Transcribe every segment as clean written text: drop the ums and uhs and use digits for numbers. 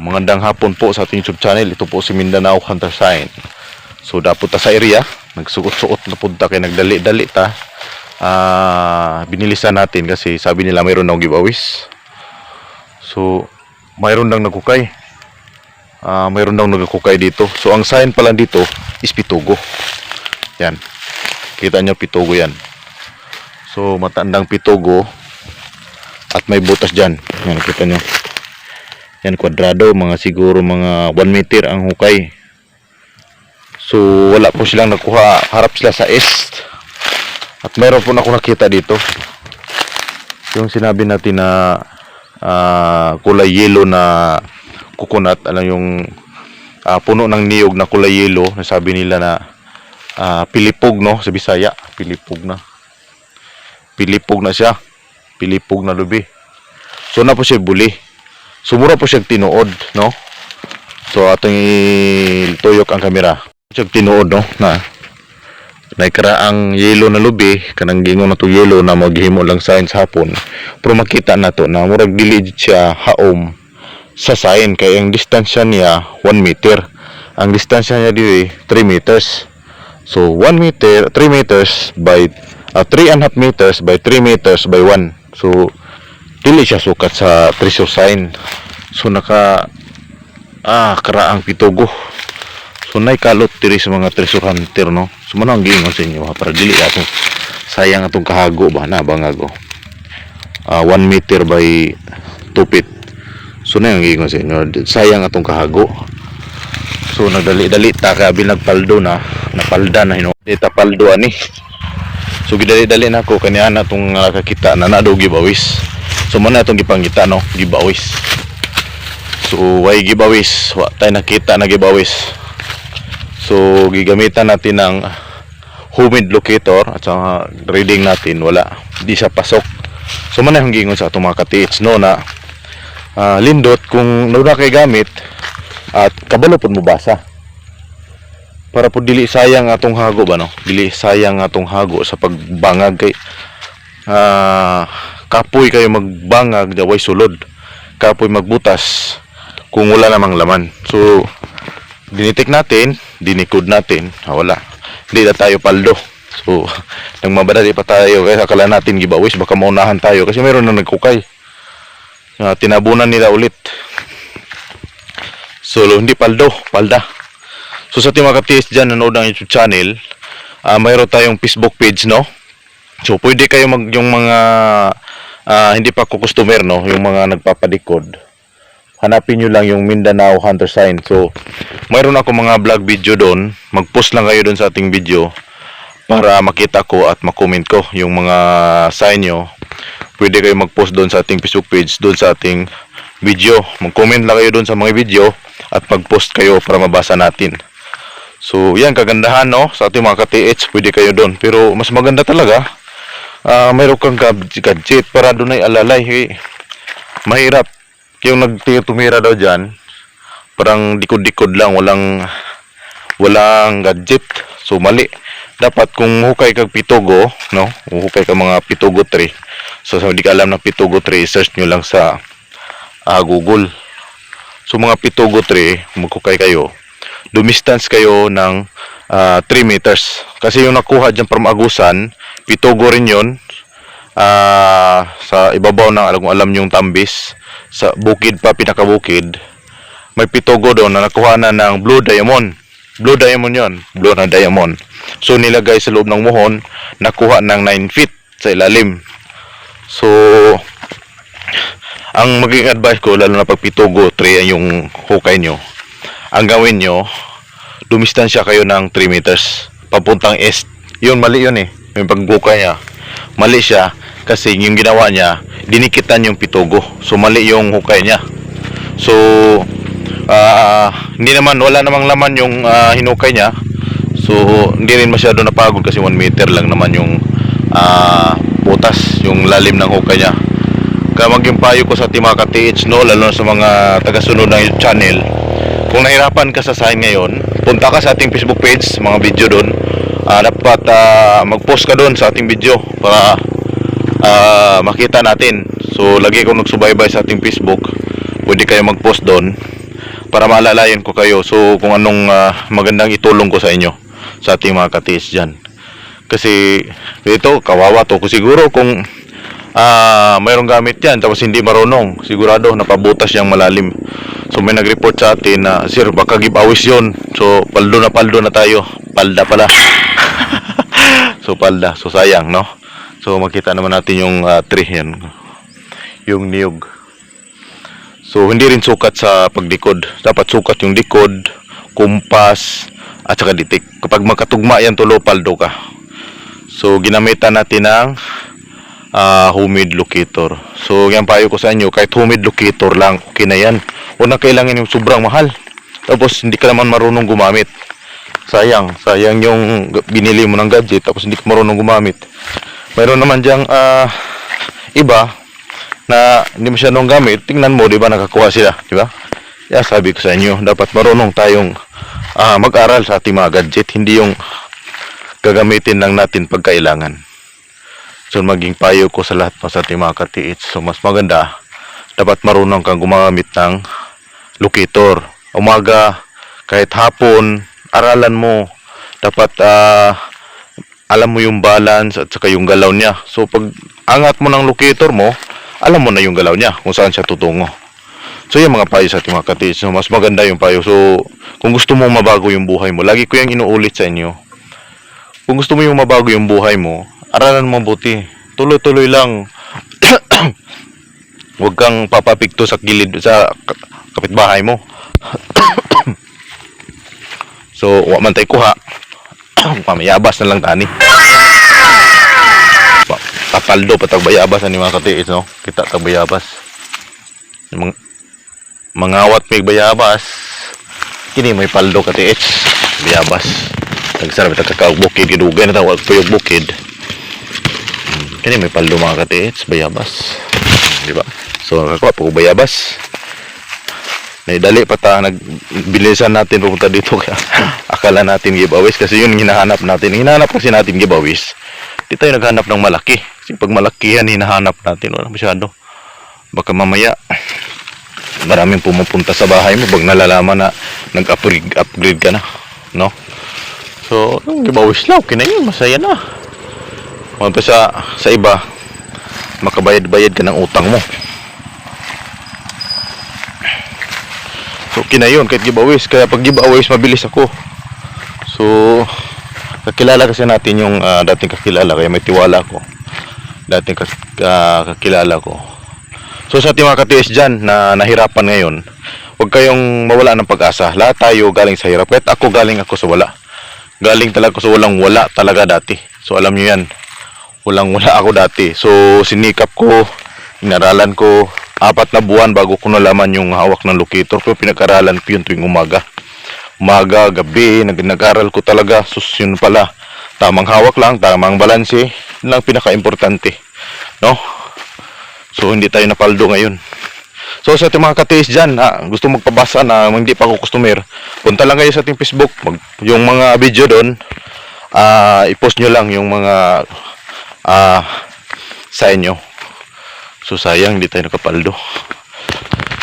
Magandang hapon po sa ating YouTube channel. Ito po si Mindanao Hunter Sign. So dapat ta sa area, nagsuot-suot na punta kay nagdali-dali ta. Binilisan natin kasi sabi nila mayroon daw giveaways. So mayroon daw nagkukay. Mayroon daw nagkukay dito. So ang sign pala dito is pitugo. Yan. Kita nyo pitugo yan. So matandang pitugo at may butas dyan. Yan, kita nyo. Yan, kwadrado, mga siguro mga 1 meter ang hukay. So wala po silang nakuha, harap sila sa east. At mayroon po na ako nakita dito yung sinabi natin na kulay yellow na coconut, yung puno ng niyog na kulay yellow, na sabi nila na pilipog, no, sa Bisaya, pilipog na siya, pilipog na lubi. So na po siya buli. Sumura po siya tinuod, no? So atong ituyok ang kamera. Siya tinuod, no? Na naikaraang yellow na lubi, kanang gingon na to yellow na maghimo lang sign sa hapon. Pero makita na to na murag dili siya haom sa sign kay ang distansya niya 1 meter. Ang distansya niya dili 3 meters. So 1 meter, 3 meters by 3.5 meters by 3 meters by 1. So dili siya sukat sa treasure sign. So naka karaang pitugo. So naikalot diri sa mga treasure hunter, no. So manang giingon sa inyo para dili atong sayang atong kahago ba na bangago. 1 meter by 2 feet. So na yung giingon sa inyo, sayang atong kahago. So nagdali-dali ta kay abi nagpaldo na, napalda na hino. Dita paldo ani. So gidali-dali na ko kanya na tong nakakita na nado giveaways. So muna itong gipangita, no, giveaways. So why giveaways? Wa tayo nakita na giveaways. So gigamitan natin ng humid locator at saka reading natin, wala, di siya pasok. So muna yung gingon sa atong mga katiits, no, na lindot kung nauna kay gamit at kabalo pud mo basa. Para po dili sayang atong hago ba, no? Dili sayang atong hago sa pagbangag kay kapoy kayo magbangag daway sulod, kapoy magbutas kung wala namang laman. So dinitik natin, dinikod natin, wala, hindi na tayo paldo. So nang mabadali pa tayo kaya akala natin giveaways, baka maunahan tayo kasi mayroon na nagkukay. Tinabunan nila ulit. So hindi paldo, palda. So sa mga katis dyan nanood ng YouTube channel, mayroon tayong Facebook page, no. So pwede kayo yung mga hindi pa ko customer, no, yung mga nagpapadikod, hanapin nyo lang yung Mindanao Hunter Sign. So mayroon ako mga vlog video doon, mag-post lang kayo doon sa ating video para makita ko at makomment ko yung mga sign nyo. Pwede kayo mag-post doon sa ating Facebook page, doon sa ating video, mag-comment lang kayo doon sa mga video at mag-post kayo para mabasa natin. So yan, kagandahan, no, sa ating mga ka-TH, pwede kayo doon. Pero mas maganda talaga, mayroon kang gadget para doon ay alalay. Mahirap yung nagtumira daw dyan, parang dikod-dikod lang, walang gadget. So mali. Dapat kung hukay kag pitugo, no, hukay ka mga pitugo 3. So hindi ka alam ng pitugo 3, search nyo lang sa Google. So mga pitugo 3, maghukay kayo, dumistance kayo ng 3 meters. Kasi yung nakuha dyan from Agusan, pitugo rin yun. Sa ibabaw ng, alam yung Tambis, sa bukid pa, pinakabukid, may pitugo doon na nakuha na ng blue diamond. Blue diamond yun, blue na diamond. So nilagay sa loob ng muhon, nakuha ng 9 feet sa ilalim. So ang maging advice ko, lalo na pag pitugo 3 yung hukay nyo, ang gawin nyo, dumistansya kayo ng 3 meters papuntang east. Yun, mali yun eh, yung pagbukay niya mali siya, kasi yung ginawa niya, dinikitan yung pitugo. So mali yung hukay niya. So hindi naman, wala namang laman yung hinukay niya. So hindi rin masyado napagod kasi 1 meter lang naman yung butas, yung lalim ng hukay niya. Kaya maging payo ko sa ating mga ka-TH, no, lalo na sa mga tagasunod ng YouTube channel, kung nahirapan ka sa sign ngayon, punta ka sa ating Facebook page, mga video doon. Dapat mag-post ka doon sa ating video para makita natin. So lagi ko nagsubaybay sa ating Facebook. pwede kayo mag-post doon para maalalayan ko kayo. So kung anong magandang itulong ko sa inyo, sa ating mga katiis dyan. Kasi ito, kawawa to. Kung siguro kung mayroong gamit yan tapos hindi marunong, sigurado napabutas yung malalim. So may nag-report sa atin na, sir, baka giveaways yun. So paldo na tayo. Palda pala. So palda. So sayang, no? So makita naman natin yung tree yan. Yung niyog. So hindi rin sukat sa pagdikod. Dapat sukat yung likod, kumpas, at saka ditik. Kapag magkatugma yan tulo, paldo ka. So ginamitan natin ng humid locator. So yan payo ko sa inyo, kahit humid locator lang, okay na yan. Una kailangan yung sobrang mahal. Tapos hindi ka naman marunong gumamit. Sayang yung binili mo ng gadget tapos hindi ka marunong gumamit. Mayroon naman diyang iba na hindi masyadong gamit. Tingnan mo, di ba, nakakuha sila, di ba? Yeah, sabi ko sa inyo, dapat marunong tayong mag-aral sa ating mga gadget, hindi yung gagamitin lang natin pag kailangan. So maging payo ko sa lahat sa ating mga katiits. So mas maganda, dapat marunong kang gumamit ng locator. Umaga, kahit hapon, aralan mo. Dapat alam mo yung balance at saka yung galaw niya. So pag angat mo ng locator mo, alam mo na yung galaw niya, kung saan siya tutungo. So yung mga payo sa ating mga katiits. So mas maganda yung payo. So kung gusto mo mabago yung buhay mo, lagi ko yung inuulit sa inyo. Kung gusto mo yung mabago yung buhay mo, aralan mo buti. Tuloy-tuloy lang. Huwag kang papapikto sa gilid sa kapitbahay mo. So, wa man tay kuha. Pamayabas na lang tani. Tapaldo patag bayabas ani mga katiis, no? Kita tag bayabas. Mangawat may bayabas. Kini may paldo katiis. Bayabas. Tagsarap ta kakabukid gidugay na tawag puyog bukid. Kani may paldo mga katiits, bayabas. Di ba? So nakakuha po bayabas. Naidali pa ta, nagbilisan natin pumunta dito. Akala natin giveaways kasi yun hinahanap natin. Hinahanap kasi natin giveaways. Di tayo naghanap ng malaki. Kasi pag malaki yan hinahanap natin, wala masyado. Baka mamaya maraming pumupunta sa bahay mo pag nalalaman na nag-upgrade ka na, no? So, yung giveaways lang, okay na yun, masaya na. Kung pa sa iba, makabayad-bayad ka ng utang mo. So, okay na yun, kahit giveaways. Kaya pag giveaways, mabilis ako. So, kakilala kasi natin yung dating kakilala, kaya may tiwala ko. Dating kakilala ko. So, sa ating mga katiis dyan na nahirapan ngayon, huwag kayong mawala ng pag-asa. Lahat tayo galing sa hirap. Kahit ako galing ako sa wala. Galing talaga ako sa walang-wala talaga dati. So, alam nyo yan. Walang-wala ako dati. So, sinikap ko, inaralan ko, 4 na buwan bago ko nalaman yung hawak ng locator ko. Pinag-aralan ko yun tuwing umaga. Umaga, gabi, nag-aral ko talaga. Sus, yun pala. Tamang hawak lang, tamang balanse. Yun lang pinaka-importante. No? So, hindi tayo napaldo ngayon. So, sa ating mga katiis dyan, gusto magpabasa na hindi pa ako customer, punta lang kayo sa ating Facebook. Yung mga video doon, i-post nyo lang yung mga sa inyo. So, sayang, hindi tayo nakapaldo.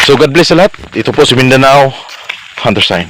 So, God bless sa lahat. Ito po si Mindanao Hunter Sign.